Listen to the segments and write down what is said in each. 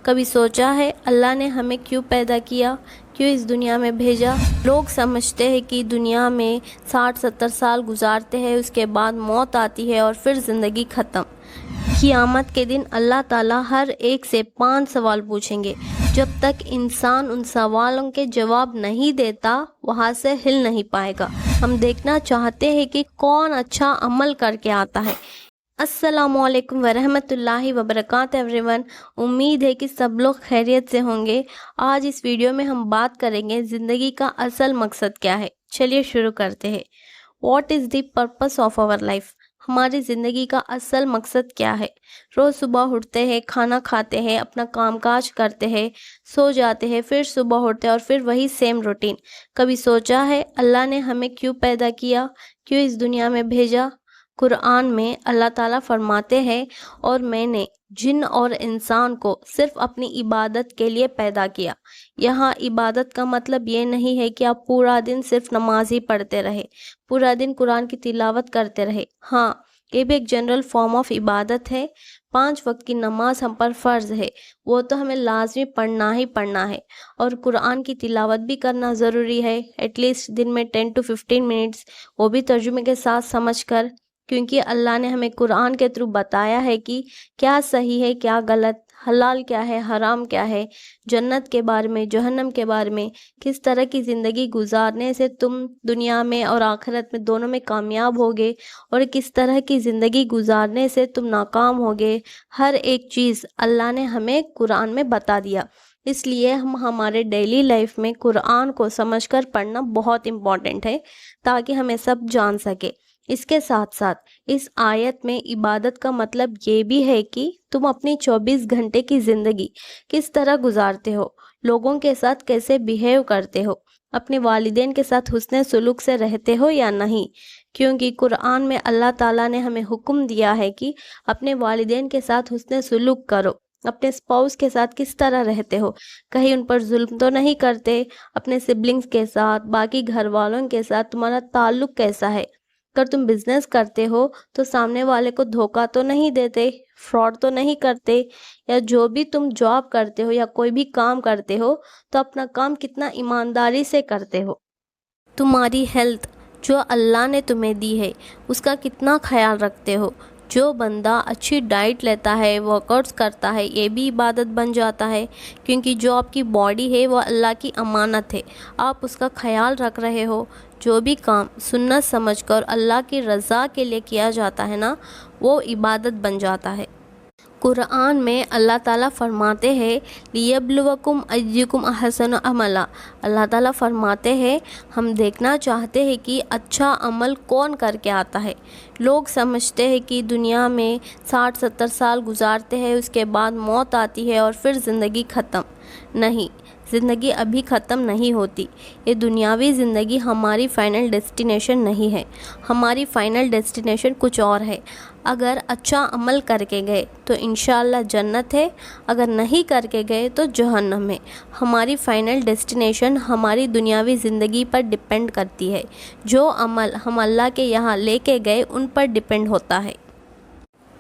کبھی سوچا ہے اللہ نے ہمیں کیوں پیدا کیا، کیوں اس دنیا میں بھیجا؟ لوگ سمجھتے ہیں کہ دنیا میں 60-70 سال گزارتے ہیں، اس کے بعد موت آتی ہے اور پھر زندگی ختم۔ قیامت کے دن اللہ تعالیٰ ہر ایک سے 5 سوال پوچھیں گے۔ جب تک انسان ان سوالوں کے جواب نہیں دیتا وہاں سے ہل نہیں پائے گا۔ ہم دیکھنا چاہتے ہیں کہ کون اچھا عمل کر کے آتا ہے۔ السلام علیکم ورحمۃ اللہ وبرکاتہ ایوری ون۔ امید ہے کہ سب لوگ خیریت سے ہوں گے۔ آج اس ویڈیو میں ہم بات کریں گے زندگی کا اصل مقصد کیا ہے۔ چلیے شروع کرتے ہیں۔ What is the purpose of our life? ہماری زندگی کا اصل مقصد کیا ہے؟ روز صبح اٹھتے ہیں، کھانا کھاتے ہیں، اپنا کام کاج کرتے ہیں، سو جاتے ہیں، پھر صبح اٹھتے ہیں اور پھر وہی سیم روٹین۔ کبھی سوچا ہے اللہ نے ہمیں کیوں پیدا کیا، کیوں اس دنیا میں بھیجا؟ قرآن میں اللہ تعالیٰ فرماتے ہیں، اور میں نے جن اور انسان کو صرف اپنی عبادت کے لیے پیدا کیا۔ یہاں عبادت کا مطلب یہ نہیں ہے کہ آپ پورا دن صرف نماز ہی پڑھتے رہے، پورا دن قرآن کی تلاوت کرتے رہے۔ ہاں، یہ بھی ایک جنرل فارم آف عبادت ہے۔ 5 وقت کی نماز ہم پر فرض ہے، وہ تو ہمیں لازمی پڑھنا ہی پڑھنا ہے، اور قرآن کی تلاوت بھی کرنا ضروری ہے، ایٹ لیسٹ دن میں 10 to 15 منٹس، وہ بھی ترجمے کے ساتھ سمجھ کر، کیونکہ اللہ نے ہمیں قرآن کے تھرو بتایا ہے کہ کیا صحیح ہے، کیا غلط، حلال کیا ہے، حرام کیا ہے، جنت کے بارے میں، جہنم کے بارے میں، کس طرح کی زندگی گزارنے سے تم دنیا میں اور آخرت میں دونوں میں کامیاب ہوگے، اور کس طرح کی زندگی گزارنے سے تم ناکام ہوگے۔ ہر ایک چیز اللہ نے ہمیں قرآن میں بتا دیا۔ اس لیے ہم ہمارے ڈیلی لائف میں قرآن کو سمجھ کر پڑھنا بہت امپورٹنٹ ہے، تاکہ ہمیں سب جان سکے۔ اس کے ساتھ ساتھ اس آیت میں عبادت کا مطلب یہ بھی ہے کہ تم اپنی 24 گھنٹے کی زندگی کس طرح گزارتے ہو، لوگوں کے ساتھ کیسے بیہیو کرتے ہو، اپنے والدین کے ساتھ حسن سلوک سے رہتے ہو یا نہیں، کیونکہ قرآن میں اللہ تعالیٰ نے ہمیں حکم دیا ہے کہ اپنے والدین کے ساتھ حسن سلوک کرو۔ اپنے اسپاؤس کے ساتھ کس طرح رہتے ہو، کہیں ان پر ظلم تو نہیں کرتے، اپنے سبلنگز کے ساتھ، باقی گھر والوں کے ساتھ تمہارا تعلق کیسا ہے، اگر تم بزنس کرتے ہو تو سامنے والے کو دھوکہ تو نہیں دیتے، فراڈ تو نہیں کرتے، یا جو بھی تم جاب کرتے ہو یا کوئی بھی کام کرتے ہو تو اپنا کام کتنا ایمانداری سے کرتے ہو۔ تمہاری ہیلتھ جو اللہ نے تمہیں دی ہے اس کا کتنا خیال رکھتے ہو۔ جو بندہ اچھی ڈائٹ لیتا ہے، ورک آؤٹس کرتا ہے، یہ بھی عبادت بن جاتا ہے، کیونکہ جو آپ کی باڈی ہے وہ اللہ کی امانت ہے، آپ اس کا خیال رکھ رہے ہو۔ جو بھی کام سنت سمجھ کر اللہ کی رضا کے لیے کیا جاتا ہے نا، وہ عبادت بن جاتا ہے۔ قرآن میں اللہ تعالیٰ فرماتے ہیں لیبلوکم ایکم احسن عملا۔ اللہ تعالیٰ فرماتے ہیں ہم دیکھنا چاہتے ہیں کہ اچھا عمل کون کر کے آتا ہے۔ لوگ سمجھتے ہیں کہ دنیا میں 60-70 سال گزارتے ہیں، اس کے بعد موت آتی ہے اور پھر زندگی ختم۔ نہیں، زندگی ابھی ختم نہیں ہوتی۔ یہ دنیاوی زندگی ہماری فائنل ڈیسٹینیشن نہیں ہے، ہماری فائنل ڈیسٹینیشن کچھ اور ہے۔ اگر اچھا عمل کر کے گئے تو انشاءاللہ جنت ہے، اگر نہیں کر کے گئے تو جہنم ہے۔ ہماری فائنل ڈیسٹینیشن ہماری دنیاوی زندگی پر ڈیپینڈ کرتی ہے۔ جو عمل ہم اللہ کے یہاں لے کے گئے ان پر ڈیپینڈ ہوتا ہے۔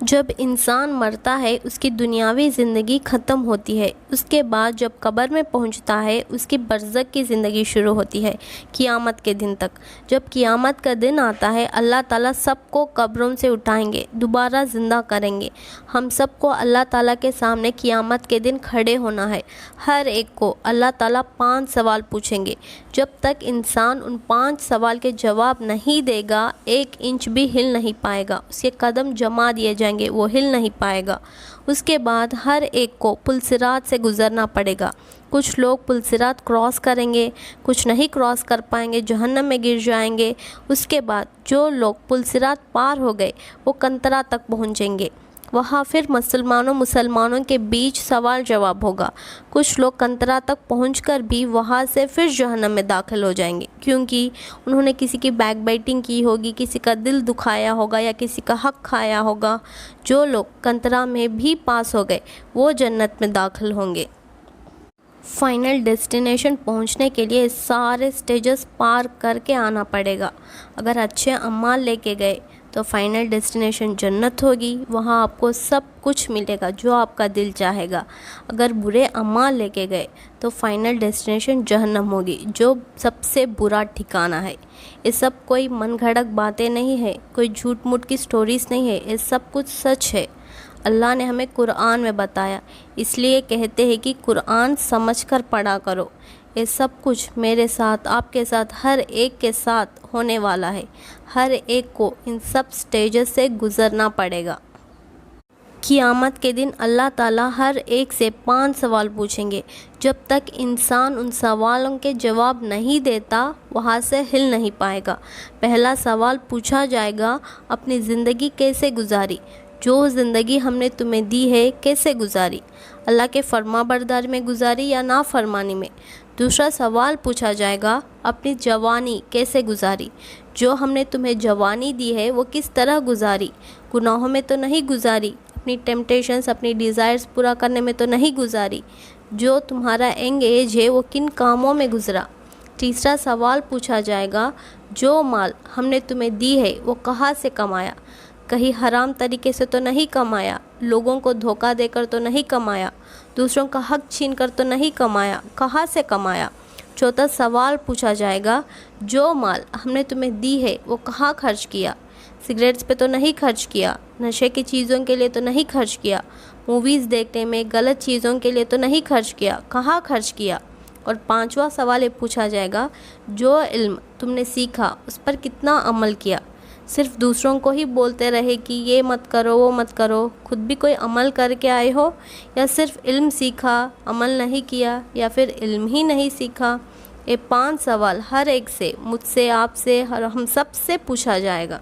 جب انسان مرتا ہے اس کی دنیاوی زندگی ختم ہوتی ہے، اس کے بعد جب قبر میں پہنچتا ہے اس کی برزخ کی زندگی شروع ہوتی ہے قیامت کے دن تک۔ جب قیامت کا دن آتا ہے اللہ تعالیٰ سب کو قبروں سے اٹھائیں گے، دوبارہ زندہ کریں گے۔ ہم سب کو اللہ تعالیٰ کے سامنے قیامت کے دن کھڑے ہونا ہے۔ ہر ایک کو اللہ تعالیٰ 5 سوال پوچھیں گے۔ جب تک انسان ان 5 سوال کے جواب نہیں دے گا 1 انچ بھی ہل نہیں پائے گا، اس کے قدم جما دیے جائیں گے، وہ ہل نہیں پائے گا۔ اس کے بعد ہر ایک کو پل صراط سے گزرنا پڑے گا۔ کچھ لوگ پل صراط کراس کریں گے، کچھ نہیں کراس کر پائیں گے، جہنم میں گر جائیں گے۔ اس کے بعد جو لوگ پل صراط پار ہو گئے وہ کنترا تک پہنچیں گے، وہاں پھر مسلمانوں کے بیچ سوال جواب ہوگا۔ کچھ لوگ کنترا تک پہنچ کر بھی وہاں سے پھر جہنم میں داخل ہو جائیں گے، کیونکہ انہوں نے کسی کی بیک بائٹنگ کی ہوگی، کسی کا دل دکھایا ہوگا یا کسی کا حق کھایا ہوگا۔ جو لوگ کنترا میں بھی پاس ہو گئے وہ جنت میں داخل ہوں گے۔ فائنل ڈیسٹینیشن پہنچنے کے لیے سارے سٹیجز پار کر کے آنا پڑے گا۔ اگر اچھے اعمال لے کے گئے تو فائنل ڈیسٹینیشن جنت ہوگی، وہاں آپ کو سب کچھ ملے گا جو آپ کا دل چاہے گا۔ اگر برے اعمال لے کے گئے تو فائنل ڈیسٹینیشن جہنم ہوگی، جو سب سے برا ٹھکانہ ہے۔ یہ سب کوئی من گھڑت باتیں نہیں ہے، کوئی جھوٹ موٹ کی سٹوریز نہیں ہے، یہ سب کچھ سچ ہے۔ اللہ نے ہمیں قرآن میں بتایا، اس لیے کہتے ہیں کہ قرآن سمجھ کر پڑھا کرو۔ یہ سب کچھ میرے ساتھ، آپ کے ساتھ، ہر ایک کے ساتھ ہونے والا ہے۔ ہر ایک کو ان سب سٹیجز سے گزرنا پڑے گا۔ قیامت کے دن اللہ تعالیٰ ہر ایک سے 5 سوال پوچھیں گے۔ جب تک انسان ان سوالوں کے جواب نہیں دیتا، وہاں سے ہل نہیں پائے گا۔ پہلا سوال پوچھا جائے گا، اپنی زندگی کیسے گزاری؟ جو زندگی ہم نے تمہیں دی ہے کیسے گزاری؟ اللہ کے فرما برداری میں گزاری یا نافرمانی میں؟ دوسرا سوال پوچھا جائے گا، اپنی جوانی کیسے گزاری؟ جو ہم نے تمہیں جوانی دی ہے وہ کس طرح گزاری؟ گناہوں میں تو نہیں گزاری، اپنی ٹیمپٹیشنز، اپنی ڈیزائرز پورا کرنے میں تو نہیں گزاری؟ جو تمہارا ینگ ایج ہے وہ کن کاموں میں گزرا؟ تیسرا سوال پوچھا جائے گا، جو مال ہم نے تمہیں دی ہے وہ کہاں سے کمایا؟ کہیں حرام طریقے سے تو نہیں کمایا، لوگوں کو دھوکہ دے کر تو نہیں کمایا، دوسروں کا حق چھین کر تو نہیں کمایا، کہاں سے کمایا؟ چوتھا سوال پوچھا جائے گا، جو مال ہم نے تمہیں دی ہے وہ کہاں خرچ کیا؟ سگریٹس پہ تو نہیں خرچ کیا، نشے کی چیزوں کے لیے تو نہیں خرچ کیا، موویز دیکھنے میں، غلط چیزوں کے لیے تو نہیں خرچ کیا، کہاں خرچ کیا؟ اور پانچواں سوال یہ پوچھا جائے گا، جو علم تم نے سیکھا اس پر کتنا عمل کیا؟ صرف دوسروں کو ہی بولتے رہے کہ یہ مت کرو وہ مت کرو، خود بھی کوئی عمل کر کے آئے ہو؟ یا صرف علم سیکھا، عمل نہیں کیا، یا پھر علم ہی نہیں سیکھا؟ یہ 5 سوال ہر ایک سے، مجھ سے، آپ سے، ہم سب سے پوچھا جائے گا۔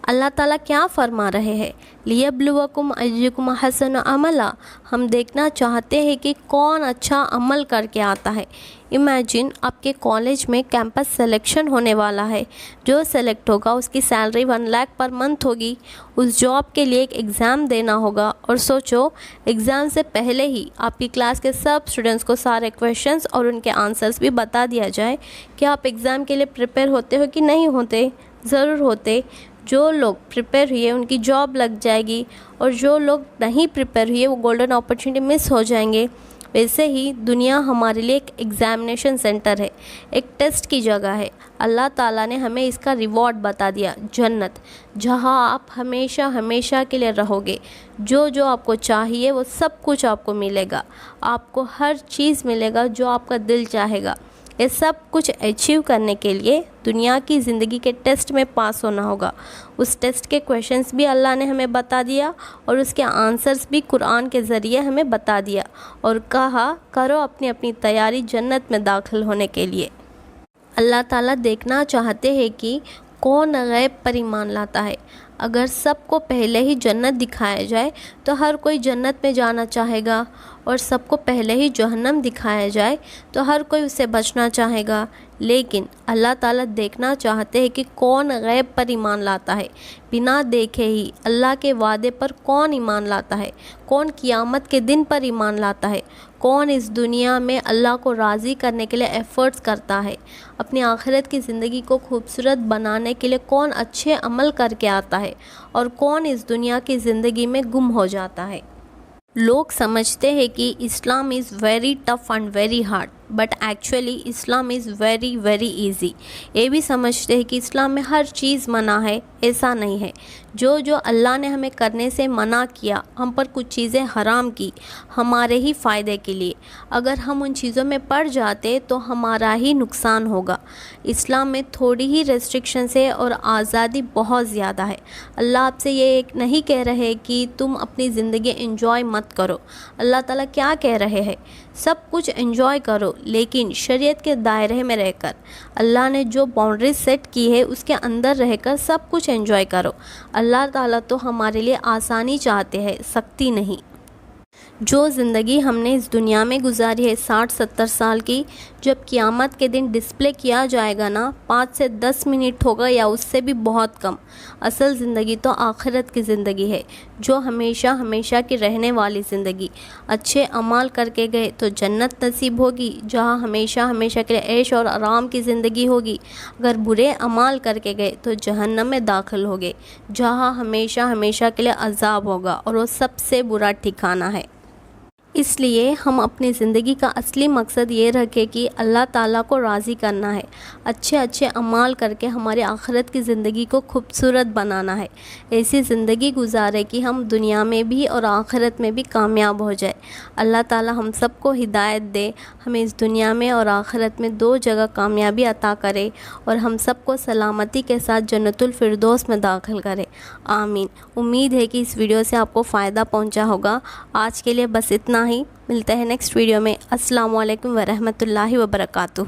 اللہ تعالیٰ کیا فرما رہے ہیں؟ لِيَبْلُوَكُمْ أَيُّكُمْ أَحْسَنُ عَمَلًا، ہم دیکھنا چاہتے ہیں کہ کون اچھا عمل کر کے آتا ہے۔ امیجن آپ کے کالج میں کیمپس سلیکشن ہونے والا ہے، جو سلیکٹ ہوگا اس کی سیلری 1 لاکھ پر منتھ ہوگی۔ اس جاب کے لیے ایک ایگزام دینا ہوگا، اور سوچو ایگزام سے پہلے ہی آپ کی کلاس کے سب اسٹوڈنٹس کو سارے کویشچنس اور ان کے آنسرس بھی بتا دیا جائے کہ آپ ایگزام کے لیے پریپیئر ہوتے ہو کہ نہیں ہوتے؟ ضرور ہوتے۔ جو لوگ پریپیئر ہوئے ان کی جاب لگ جائے گی، اور جو لوگ نہیں پریپیئر ہوئے وہ گولڈن اپرچونٹی مس ہو جائیں گے۔ ویسے ہی دنیا ہمارے لیے ایک ایگزامینیشن سینٹر ہے، ایک ٹیسٹ کی جگہ ہے۔ اللہ تعالیٰ نے ہمیں اس کا ریوارڈ بتا دیا، جنت، جہاں آپ ہمیشہ ہمیشہ کے لیے رہو گے۔ جو آپ کو چاہیے وہ سب کچھ آپ کو ملے گا، آپ کو ہر چیز ملے گا جو آپ کا دل چاہے گا۔ یہ سب کچھ اچیو کرنے کے لیے دنیا کی زندگی کے ٹیسٹ میں پاس ہونا ہوگا۔ اس ٹیسٹ کے کویشچنس بھی اللہ نے ہمیں بتا دیا، اور اس کے آنسرس بھی قرآن کے ذریعے ہمیں بتا دیا، اور کہا کرو اپنی اپنی تیاری جنت میں داخل ہونے کے لیے۔ اللہ تعالیٰ دیکھنا چاہتے ہیں کہ کون غیب پر ایمان لاتا ہے۔ اگر سب کو پہلے ہی جنت دکھایا جائے تو ہر کوئی جنت میں جانا چاہے گا، اور سب کو پہلے ہی جہنم دکھایا جائے تو ہر کوئی اسے بچنا چاہے گا۔ لیکن اللہ تعالیٰ دیکھنا چاہتے ہیں کہ کون غیب پر ایمان لاتا ہے، بنا دیکھے ہی اللہ کے وعدے پر کون ایمان لاتا ہے، کون قیامت کے دن پر ایمان لاتا ہے، کون اس دنیا میں اللہ کو راضی کرنے کے لیے ایفرٹس کرتا ہے، اپنی آخرت کی زندگی کو خوبصورت بنانے کے لیے کون اچھے عمل کر کے آتا ہے، اور کون اس دنیا کی زندگی میں گم ہو جاتا ہے۔ لوگ سمجھتے ہیں کہ Islam is very tough and very hard, but actually Islam is very very easy. یہ بھی سمجھتے ہیں کہ اسلام میں ہر چیز منع ہے، ایسا نہیں ہے۔ جو اللہ نے ہمیں کرنے سے منع کیا، ہم پر کچھ چیزیں حرام کی ہمارے ہی فائدے کے لیے، اگر ہم ان چیزوں میں پڑ جاتے تو ہمارا ہی نقصان ہوگا۔ اسلام میں تھوڑی ہی ریسٹرکشنز ہے اور آزادی بہت زیادہ ہے۔ اللہ آپ سے یہ نہیں کہہ رہے کہ تم اپنی زندگی انجوائے مت کرو۔ اللہ تعالیٰ کیا کہہ رہے ہیں؟ سب کچھ انجوائے کرو، لیکن شریعت کے دائرے میں رہ کر۔ اللہ نے جو باؤنڈریز سیٹ کی ہے اس کے اندر رہ کر سب کچھ انجوائے کرو۔ اللہ تعالیٰ تو ہمارے لیے آسانی چاہتے ہیں، سختی نہیں۔ جو زندگی ہم نے اس دنیا میں گزاری ہے 60-70 سال کی، جب قیامت کے دن ڈسپلے کیا جائے گا نا 5 سے 10 منٹ ہوگا یا اس سے بھی بہت کم۔ اصل زندگی تو آخرت کی زندگی ہے، جو ہمیشہ ہمیشہ کی رہنے والی زندگی۔ اچھے اعمال کر کے گئے تو جنت نصیب ہوگی، جہاں ہمیشہ ہمیشہ کے لیے عیش اور آرام کی زندگی ہوگی۔ اگر برے اعمال کر کے گئے تو جہنم میں داخل ہوگے، جہاں ہمیشہ ہمیشہ کے لیے عذاب ہوگا، اور وہ سب سے برا ٹھکانہ ہے۔ اس لیے ہم اپنی زندگی کا اصلی مقصد یہ رکھیں کہ اللہ تعالیٰ کو راضی کرنا ہے، اچھے اچھے اعمال کر کے ہمارے آخرت کی زندگی کو خوبصورت بنانا ہے، ایسی زندگی گزارے کہ ہم دنیا میں بھی اور آخرت میں بھی کامیاب ہو جائے۔ اللہ تعالیٰ ہم سب کو ہدایت دے، ہمیں اس دنیا میں اور آخرت میں 2 جگہ کامیابی عطا کرے، اور ہم سب کو سلامتی کے ساتھ جنت الفردوس میں داخل کرے، آمین۔ امید ہے کہ اس ویڈیو سے آپ کو فائدہ پہنچا ہوگا۔ آج کے لیے بس اتنا ہی، ملتے ہیں نیکسٹ ویڈیو میں۔ السلام علیکم ورحمۃ اللہ وبرکاتہ۔